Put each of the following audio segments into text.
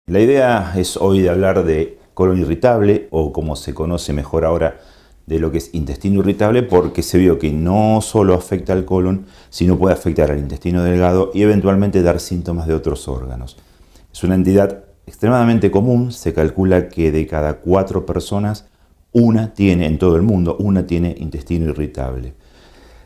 La idea es hoy de hablar de colon irritable, o como se conoce mejor ahora, de lo que es intestino irritable, porque se vio que no solo afecta al colon, sino puede afectar al intestino delgado y eventualmente dar síntomas de otros órganos. Es una entidad extremadamente común. Se calcula que de cada 4 personas, una tiene, en todo el mundo, una tiene intestino irritable.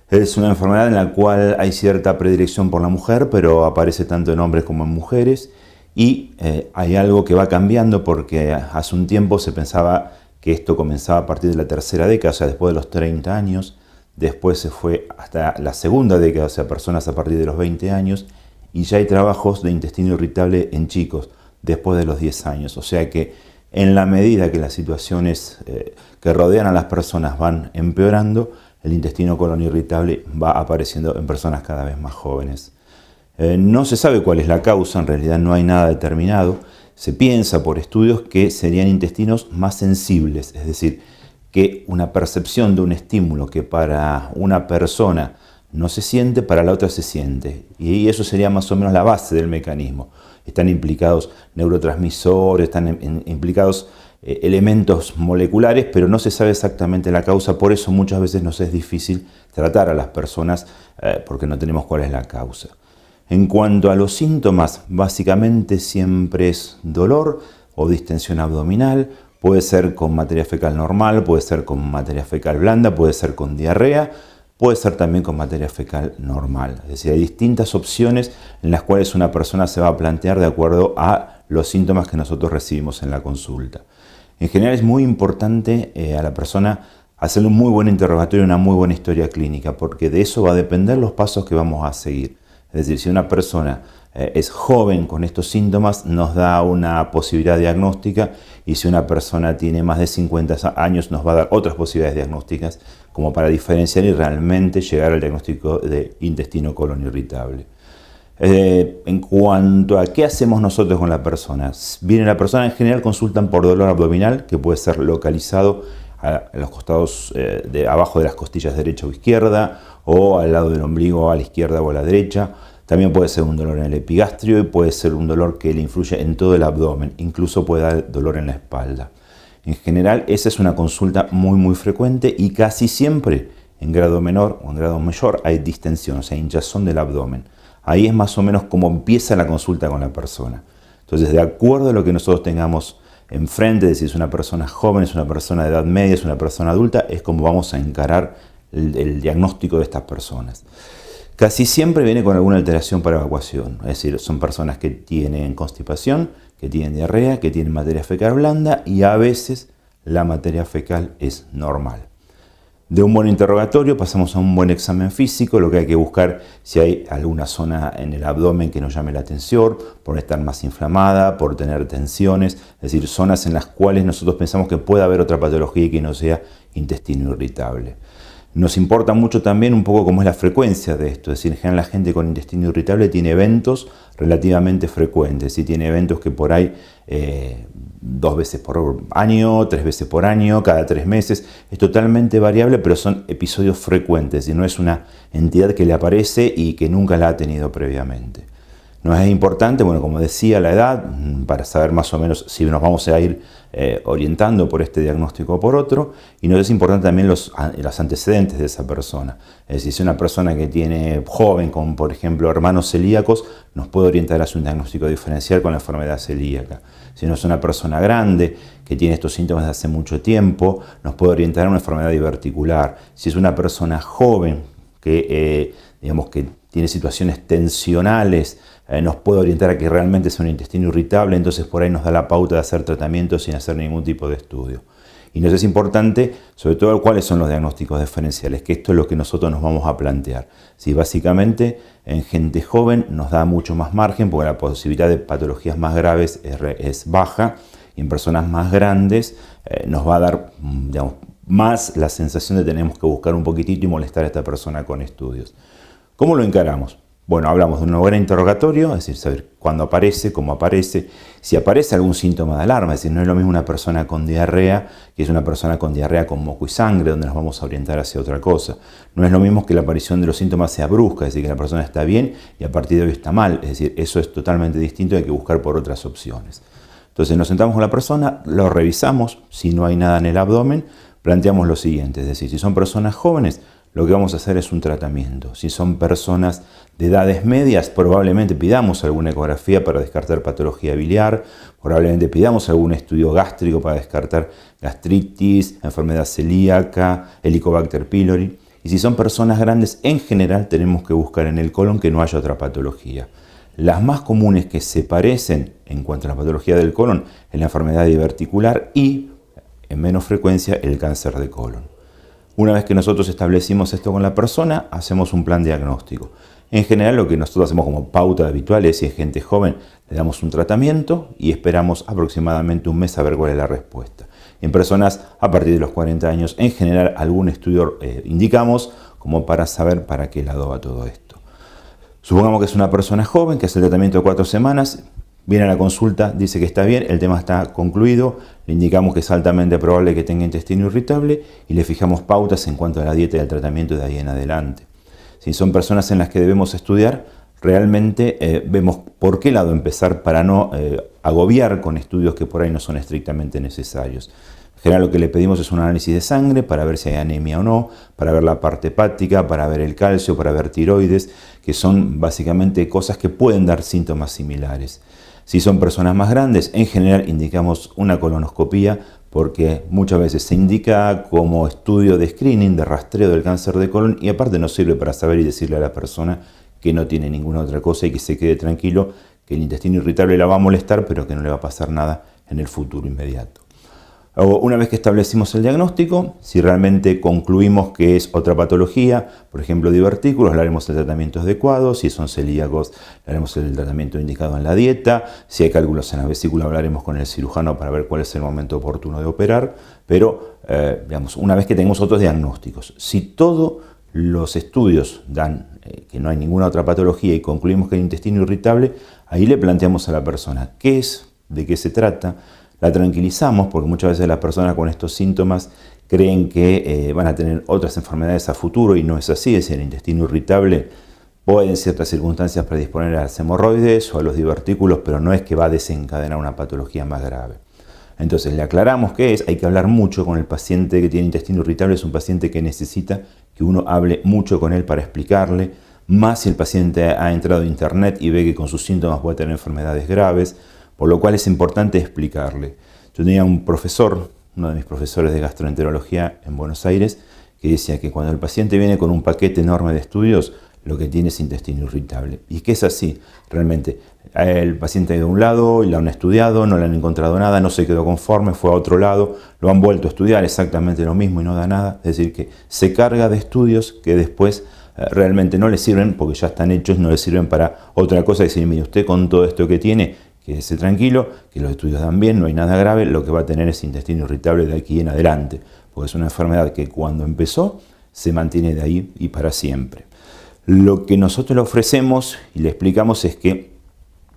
Es una enfermedad en la cual hay cierta predilección por la mujer, pero aparece tanto en hombres como en mujeres. Y hay algo que va cambiando, porque hace un tiempo se pensaba que esto comenzaba a partir de la tercera década, o sea, después de los 30 años. Después se fue hasta la segunda década, o sea, personas a partir de los 20 años. Y ya hay trabajos de intestino irritable en chicos después de los 10 años. O sea que en la medida que las situaciones que rodean a las personas van empeorando, el intestino colon irritable va apareciendo en personas cada vez más jóvenes. No se sabe cuál es la causa, en realidad no hay nada determinado. Se piensa por estudios que serían intestinos más sensibles, es decir, que una percepción de un estímulo que para una persona no se siente, para la otra se siente. Y eso sería más o menos la base del mecanismo. Están implicados neurotransmisores, están implicados elementos moleculares, pero no se sabe exactamente la causa. Por eso muchas veces nos es difícil tratar a las personas porque no tenemos cuál es la causa. En cuanto a los síntomas, básicamente siempre es dolor o distensión abdominal. Puede ser con materia fecal normal, puede ser con materia fecal blanda, puede ser con diarrea, puede ser también con materia fecal normal. Es decir, hay distintas opciones en las cuales una persona se va a plantear de acuerdo a los síntomas que nosotros recibimos en la consulta. En general es muy importante a la persona hacerle un muy buen interrogatorio, una muy buena historia clínica, porque de eso va a depender los pasos que vamos a seguir. Es decir, si una persona es joven con estos síntomas, nos da una posibilidad diagnóstica, y si una persona tiene más de 50 años, nos va a dar otras posibilidades diagnósticas como para diferenciar y realmente llegar al diagnóstico de intestino colon irritable. En cuanto a qué hacemos nosotros con la persona, viene la persona, en general consultan por dolor abdominal, que puede ser localizado a los costados de abajo de las costillas derecha o izquierda, o al lado del ombligo, a la izquierda o a la derecha. También puede ser un dolor en el epigastrio y puede ser un dolor que le influye en todo el abdomen, incluso puede dar dolor en la espalda. En general, esa es una consulta muy frecuente, y casi siempre en grado menor o en grado mayor hay distensión, o sea, hinchazón del abdomen. Ahí es más o menos como empieza la consulta con la persona. Entonces, de acuerdo a lo que nosotros tengamos enfrente, si es una persona joven, es una persona de edad media, es una persona adulta, es como vamos a encarar el diagnóstico de estas personas. Casi siempre viene con alguna alteración para evacuación, es decir, son personas que tienen constipación, que tienen diarrea, que tienen materia fecal blanda, y a veces la materia fecal es normal. De un buen interrogatorio pasamos a un buen examen físico. Lo que hay que buscar si hay alguna zona en el abdomen que nos llame la atención, por estar más inflamada, por tener tensiones, es decir, zonas en las cuales nosotros pensamos que puede haber otra patología y que no sea intestino irritable. Nos importa mucho también un poco cómo es la frecuencia de esto, es decir, en general la gente con intestino irritable tiene eventos relativamente frecuentes, ¿sí? Tiene eventos que por ahí 2 veces por año, 3 veces por año, cada 3 meses, es totalmente variable, pero son episodios frecuentes y no es una entidad que le aparece y que nunca la ha tenido previamente. No es importante, bueno, como decía, la edad, para saber más o menos si nos vamos a ir orientando por este diagnóstico o por otro, y nos es importante también los antecedentes de esa persona. Es decir, si una persona que tiene joven, con por ejemplo hermanos celíacos, nos puede orientar hacia un diagnóstico diferencial con la enfermedad celíaca. Si no es una persona grande que tiene estos síntomas de hace mucho tiempo, nos puede orientar a una enfermedad diverticular. Si es una persona joven que, digamos, que tiene situaciones tensionales, nos puede orientar a que realmente sea un intestino irritable, entonces por ahí nos da la pauta de hacer tratamiento sin hacer ningún tipo de estudio. Y nos es importante, sobre todo, cuáles son los diagnósticos diferenciales, que esto es lo que nosotros nos vamos a plantear. Sí, básicamente, en gente joven nos da mucho más margen, porque la posibilidad de patologías más graves es baja, y en personas más grandes nos va a dar, digamos, más la sensación de que tenemos que buscar un poquitito y molestar a esta persona con estudios. ¿Cómo lo encaramos? Bueno, hablamos de un buen interrogatorio, es decir, saber cuándo aparece, cómo aparece, si aparece algún síntoma de alarma. Es decir, no es lo mismo una persona con diarrea que es una persona con diarrea con moco y sangre, donde nos vamos a orientar hacia otra cosa. No es lo mismo que la aparición de los síntomas sea brusca, es decir, que la persona está bien y a partir de hoy está mal. Es decir, eso es totalmente distinto, hay que buscar por otras opciones. Entonces nos sentamos con la persona, lo revisamos, si no hay nada en el abdomen, planteamos lo siguiente, es decir, si son personas jóvenes, lo que vamos a hacer es un tratamiento. Si son personas de edades medias, probablemente pidamos alguna ecografía para descartar patología biliar, probablemente pidamos algún estudio gástrico para descartar gastritis, enfermedad celíaca, Helicobacter pylori. Y si son personas grandes, en general tenemos que buscar en el colon que no haya otra patología. Las más comunes que se parecen en cuanto a la patología del colon es la enfermedad diverticular y, en menos frecuencia, el cáncer de colon. Una vez que nosotros establecimos esto con la persona, hacemos un plan diagnóstico. En general, lo que nosotros hacemos como pauta habitual es, si es gente joven, le damos un tratamiento y esperamos aproximadamente un mes a ver cuál es la respuesta. En personas a partir de los 40 años, en general, algún estudio indicamos como para saber para qué lado va todo esto. Supongamos que es una persona joven que hace el tratamiento de 4 semanas, viene a la consulta, dice que está bien, el tema está concluido, le indicamos que es altamente probable que tenga intestino irritable y le fijamos pautas en cuanto a la dieta y el tratamiento de ahí en adelante. Si son personas en las que debemos estudiar, realmente vemos por qué lado empezar para no agobiar con estudios que por ahí no son estrictamente necesarios. En general lo que le pedimos es un análisis de sangre para ver si hay anemia o no, para ver la parte hepática, para ver el calcio, para ver tiroides, que son básicamente cosas que pueden dar síntomas similares. Si son personas más grandes, en general indicamos una colonoscopía porque muchas veces se indica como estudio de screening, de rastreo del cáncer de colon y aparte nos sirve para saber y decirle a la persona que no tiene ninguna otra cosa y que se quede tranquilo, que el intestino irritable la va a molestar pero que no le va a pasar nada en el futuro inmediato. Una vez que establecimos el diagnóstico, si realmente concluimos que es otra patología, por ejemplo divertículos, le haremos el tratamiento adecuado, si son celíacos, le haremos el tratamiento indicado en la dieta, si hay cálculos en la vesícula, hablaremos con el cirujano para ver cuál es el momento oportuno de operar, pero una vez que tenemos otros diagnósticos, si todos los estudios dan que no hay ninguna otra patología y concluimos que hay intestino irritable, ahí le planteamos a la persona qué es, de qué se trata. La tranquilizamos porque muchas veces las personas con estos síntomas creen que van a tener otras enfermedades a futuro y no es así. Es decir, el intestino irritable puede en ciertas circunstancias predisponer a las hemorroides o a los divertículos, pero no es que va a desencadenar una patología más grave. Entonces le aclaramos qué es, hay que hablar mucho con el paciente que tiene intestino irritable, es un paciente que necesita que uno hable mucho con él para explicarle, más si el paciente ha entrado a internet y ve que con sus síntomas puede tener enfermedades graves, por lo cual es importante explicarle. Yo tenía un profesor, uno de mis profesores de gastroenterología en Buenos Aires, que decía que cuando el paciente viene con un paquete enorme de estudios, lo que tiene es intestino irritable. Y que es así, realmente. El paciente ha ido a un lado y lo han estudiado, no le han encontrado nada, no se quedó conforme, fue a otro lado, lo han vuelto a estudiar exactamente lo mismo y no da nada. Es decir, que se carga de estudios que después realmente no le sirven porque ya están hechos, no le sirven para otra cosa. Es decir, mire, usted con todo esto que tiene, quédese tranquilo, que los estudios dan bien, no hay nada grave, lo que va a tener es intestino irritable de aquí en adelante, porque es una enfermedad que cuando empezó se mantiene de ahí y para siempre. Lo que nosotros le ofrecemos y le explicamos es que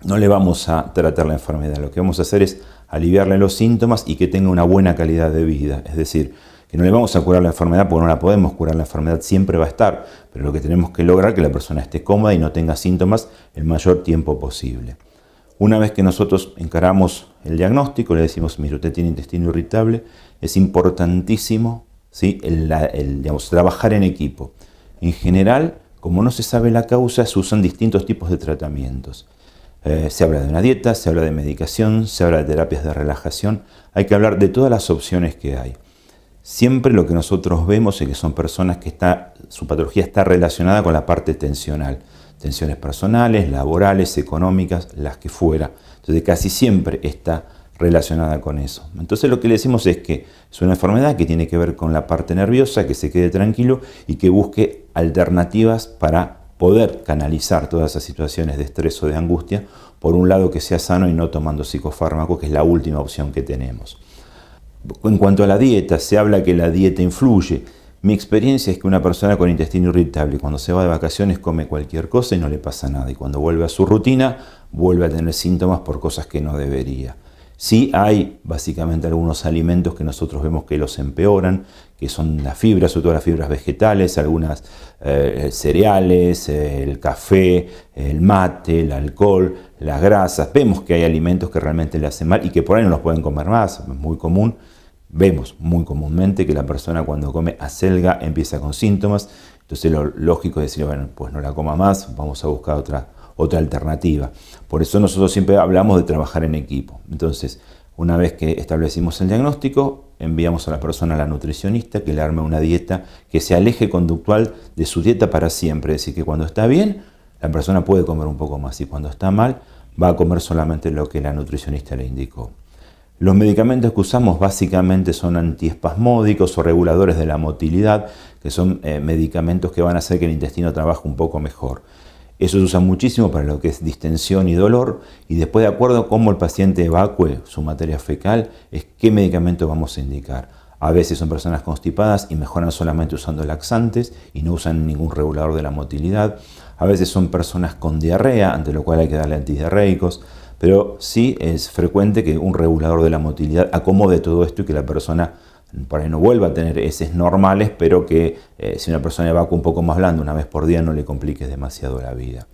no le vamos a tratar la enfermedad, lo que vamos a hacer es aliviarle los síntomas y que tenga una buena calidad de vida, es decir, que no le vamos a curar la enfermedad porque no la podemos curar, la enfermedad siempre va a estar, pero lo que tenemos que lograr es que la persona esté cómoda y no tenga síntomas el mayor tiempo posible. Una vez que nosotros encaramos el diagnóstico, le decimos, mire, usted tiene intestino irritable, es importantísimo, ¿sí? Trabajar en equipo. En general, como no se sabe la causa, se usan distintos tipos de tratamientos. Se habla de una dieta, se habla de medicación, se habla de terapias de relajación. Hay que hablar de todas las opciones que hay. Siempre lo que nosotros vemos es que son personas que su patología está relacionada con la parte tensional. Tensiones personales, laborales, económicas, las que fuera. Entonces casi siempre está relacionada con eso. Entonces lo que le decimos es que es una enfermedad que tiene que ver con la parte nerviosa, que se quede tranquilo y que busque alternativas para poder canalizar todas esas situaciones de estrés o de angustia, por un lado que sea sano y no tomando psicofármacos, que es la última opción que tenemos. En cuanto a la dieta, se habla que la dieta influye. Mi experiencia es que una persona con intestino irritable cuando se va de vacaciones come cualquier cosa y no le pasa nada. Y cuando vuelve a su rutina, vuelve a tener síntomas por cosas que no debería. Sí hay básicamente algunos alimentos que nosotros vemos que los empeoran, que son las fibras, sobre todo las fibras vegetales, algunas cereales, el café, el mate, el alcohol, las grasas. Vemos que hay alimentos que realmente le hacen mal y que por ahí no los pueden comer más, es muy común. Vemos muy comúnmente que la persona cuando come acelga empieza con síntomas, entonces lo lógico es decir, bueno, pues no la coma más, vamos a buscar otra alternativa. Por eso nosotros siempre hablamos de trabajar en equipo. Entonces, una vez que establecimos el diagnóstico, enviamos a la persona a la nutricionista que le arme una dieta que sea el eje conductual de su dieta para siempre. Es decir, que cuando está bien, la persona puede comer un poco más y cuando está mal, va a comer solamente lo que la nutricionista le indicó. Los medicamentos que usamos básicamente son antiespasmódicos o reguladores de la motilidad, que son medicamentos que van a hacer que el intestino trabaje un poco mejor. Eso se usa muchísimo para lo que es distensión y dolor, y después, de acuerdo a cómo el paciente evacúe su materia fecal, es qué medicamento vamos a indicar. A veces son personas constipadas y mejoran solamente usando laxantes y no usan ningún regulador de la motilidad. A veces son personas con diarrea, ante lo cual hay que darle antidiarreicos. Pero sí es frecuente que un regulador de la motilidad acomode todo esto y que la persona por ahí no vuelva a tener heces normales, pero que si una persona evacúa un poco más blando una vez por día no le complique demasiado la vida.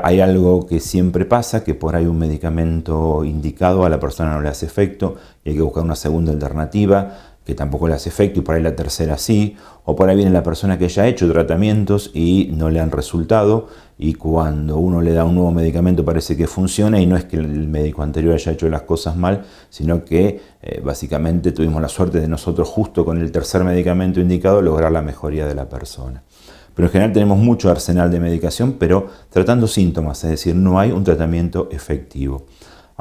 Hay algo que siempre pasa, que por ahí un medicamento indicado a la persona no le hace efecto y hay que buscar una segunda alternativa que tampoco le hace efecto y por ahí la tercera sí, o por ahí viene la persona que ya ha hecho tratamientos y no le han resultado y cuando uno le da un nuevo medicamento parece que funciona y no es que el médico anterior haya hecho las cosas mal, sino que básicamente tuvimos la suerte de nosotros justo con el tercer medicamento indicado lograr la mejoría de la persona. Pero en general tenemos mucho arsenal de medicación, pero tratando síntomas, es decir, no hay un tratamiento efectivo.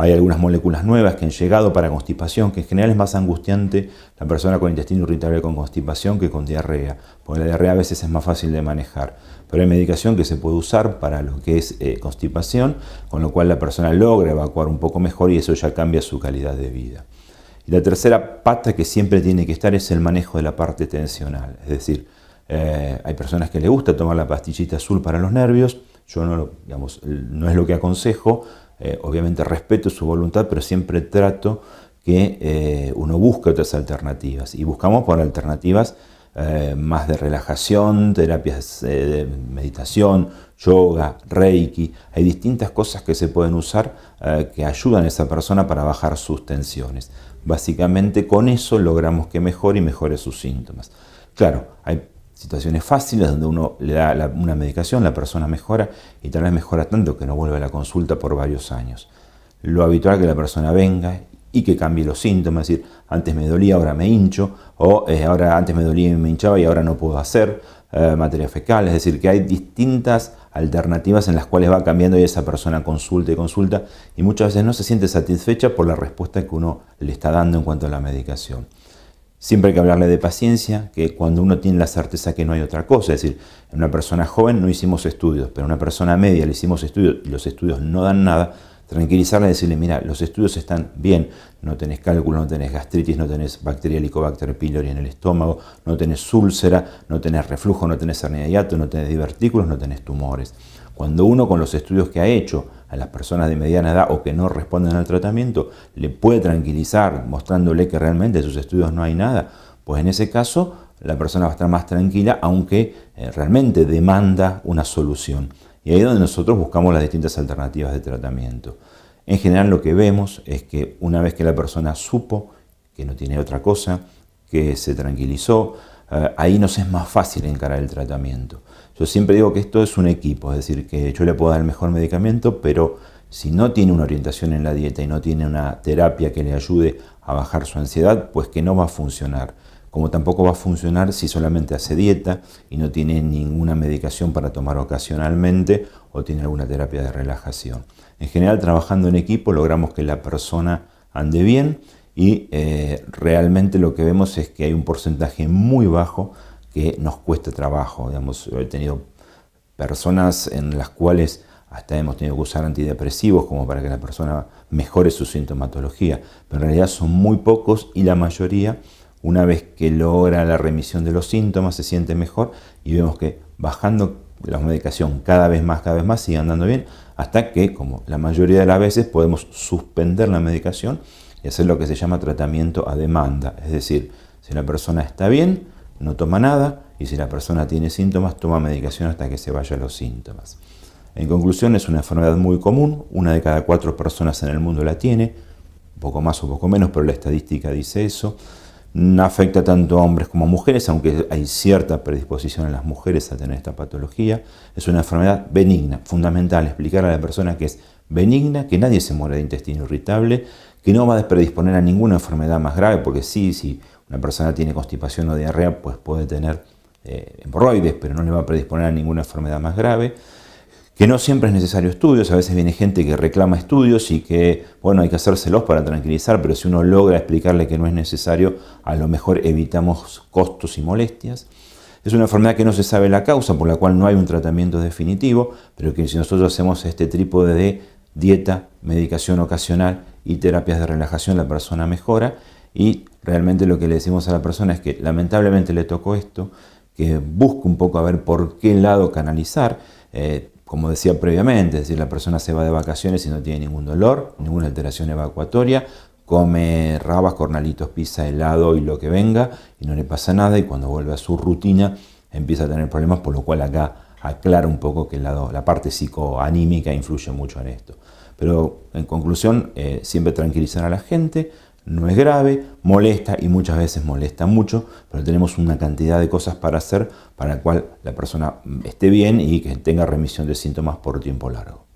Hay algunas moléculas nuevas que han llegado para constipación, que en general es más angustiante la persona con intestino irritable con constipación que con diarrea, porque la diarrea a veces es más fácil de manejar. Pero hay medicación que se puede usar para lo que es constipación, con lo cual la persona logra evacuar un poco mejor y eso ya cambia su calidad de vida. Y la tercera pata que siempre tiene que estar es el manejo de la parte tensional, es decir, hay personas que les gusta tomar la pastillita azul para los nervios, yo no es lo que aconsejo, obviamente respeto su voluntad, pero siempre trato que uno busque otras alternativas y buscamos por alternativas más de relajación, terapias de meditación, yoga, reiki. Hay distintas cosas que se pueden usar que ayudan a esa persona para bajar sus tensiones. Básicamente con eso logramos que mejore sus síntomas. Claro, hay situaciones fáciles donde uno le da una medicación, la persona mejora y tal vez mejora tanto que no vuelve a la consulta por varios años. Lo habitual es que la persona venga y que cambie los síntomas, es decir, antes me dolía, ahora me hincho, o ahora antes me dolía y me hinchaba y ahora no puedo hacer materia fecal, es decir, que hay distintas alternativas en las cuales va cambiando y esa persona consulta y muchas veces no se siente satisfecha por la respuesta que uno le está dando en cuanto a la medicación. Siempre hay que hablarle de paciencia, que cuando uno tiene la certeza que no hay otra cosa, es decir, en una persona joven no hicimos estudios, pero en una persona media le hicimos estudios y los estudios no dan nada, tranquilizarle y decirle, mira, los estudios están bien, no tenés cálculo, no tenés gastritis, no tenés bacteria Helicobacter pylori en el estómago, no tenés úlcera, no tenés reflujo, no tenés hernia de hiato, no tenés divertículos, no tenés tumores. Cuando uno con los estudios que ha hecho a las personas de mediana edad o que no responden al tratamiento le puede tranquilizar mostrándole que realmente en sus estudios no hay nada, pues en ese caso la persona va a estar más tranquila aunque realmente demanda una solución. Y ahí es donde nosotros buscamos las distintas alternativas de tratamiento. En general lo que vemos es que una vez que la persona supo que no tiene otra cosa, que se tranquilizó, ahí nos es más fácil encarar el tratamiento. Yo siempre digo que esto es un equipo, es decir, que yo le puedo dar el mejor medicamento, pero si no tiene una orientación en la dieta y no tiene una terapia que le ayude a bajar su ansiedad, pues que no va a funcionar. Como tampoco va a funcionar si solamente hace dieta y no tiene ninguna medicación para tomar ocasionalmente o tiene alguna terapia de relajación. En general, trabajando en equipo logramos que la persona ande bien y realmente lo que vemos es que hay un porcentaje muy bajo que nos cuesta trabajo. He tenido personas en las cuales hasta hemos tenido que usar antidepresivos como para que la persona mejore su sintomatología, pero en realidad son muy pocos y la mayoría, una vez que logra la remisión de los síntomas, se siente mejor y vemos que bajando la medicación cada vez más sigue andando bien, hasta que, como la mayoría de las veces, podemos suspender la medicación y hacer lo que se llama tratamiento a demanda. Es decir, si la persona está bien, no toma nada, y si la persona tiene síntomas, toma medicación hasta que se vayan los síntomas. En conclusión, es una enfermedad muy común, 1 de cada 4 personas en el mundo la tiene, un poco más o poco menos, pero la estadística dice eso. No afecta tanto a hombres como a mujeres, aunque hay cierta predisposición en las mujeres a tener esta patología. Es una enfermedad benigna, fundamental explicar a la persona que es benigna, que nadie se muere de intestino irritable, que no va a predisponer a ninguna enfermedad más grave, porque sí, si una persona tiene constipación o diarrea, pues puede tener hemorroides, pero no le va a predisponer a ninguna enfermedad más grave. Que no siempre es necesario estudios, a veces viene gente que reclama estudios y que, bueno, hay que hacérselos para tranquilizar, pero si uno logra explicarle que no es necesario, a lo mejor evitamos costos y molestias. Es una enfermedad que no se sabe la causa, por la cual no hay un tratamiento definitivo, pero que si nosotros hacemos este trípode de dieta, medicación ocasional y terapias de relajación, la persona mejora. Y realmente lo que le decimos a la persona es que lamentablemente le tocó esto, que busque un poco a ver por qué lado canalizar. Como decía previamente, es decir, la persona se va de vacaciones y no tiene ningún dolor, ninguna alteración evacuatoria, come rabas, cornalitos, pizza, helado y lo que venga y no le pasa nada, y cuando vuelve a su rutina empieza a tener problemas, por lo cual acá aclara un poco que la parte psicoanímica influye mucho en esto. Pero en conclusión, siempre tranquilizar a la gente. No es grave, molesta y muchas veces molesta mucho, pero tenemos una cantidad de cosas para hacer para la cual la persona esté bien y que tenga remisión de síntomas por tiempo largo.